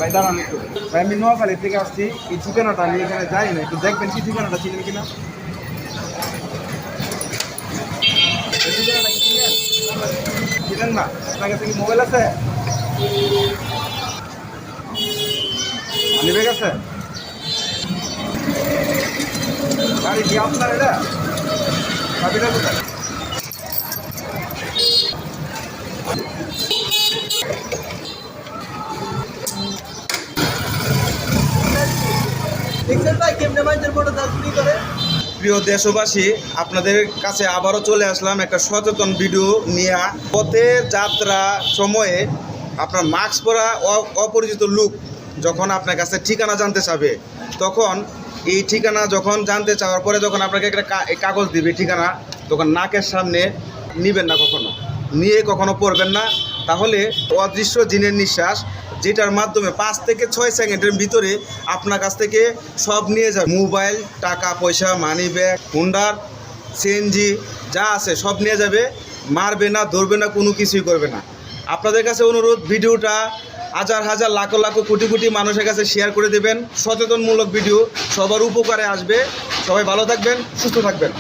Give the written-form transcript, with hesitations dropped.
ভাই দাঁড়ান একটু ভাই, আমি নোয়াখালী থেকে আসছি। এই ঠিকানাটা আমি এখানে যাই না, একটু দেখবেন কি ঠিকানাটা চিনেন কিনা। এই ঠিকানাটা কি চিনেন? চিনেন না? আপনার কাছে কি মোবাইল আছে? মানি ব্যাগ আছে? গাড়ি কি আপনার এটা? চাবিটা কোথায়? প্রিয় দেশবাসী, আপনাদের কাছে আবারও চলে আসলাম একটা সচেতন ভিডিও নিয়ে। পথে যাত্রা সময়ে আপনার মাস্ক পরা অপরিচিত লোক যখন আপনার কাছে ঠিকানা জানতে চাবে, তখন এই ঠিকানা যখন জানতে চাওয়ার পরে যখন আপনাকে একটা কাগজ দিবে ঠিকানা, তখন নাকের সামনে নিবেন না, কখনো নিয়ে কখনো পড়বেন না। তাহলে অদৃশ্য জিনের নিঃশ্বাস, যেটার মাধ্যমে 5 থেকে 6 সেকেন্ডের ভিতরে আপনার কাছ থেকে সব নিয়ে যাবে। মোবাইল, টাকা পয়সা, মানি ব্যাগ, হুন্ডার, সিএনজি যা আছে সব নিয়ে যাবে। মারবে না, ধরবে না, কোনো কিছুই করবে না। আপনাদের কাছে অনুরোধ, ভিডিওটা হাজার হাজার লাখো লাখো কোটি কোটি মানুষের কাছে শেয়ার করে দেবেন। সচেতনমূলক ভিডিও, সবার উপকারে আসবে। সবাই ভালো থাকবেন, সুস্থ থাকবেন।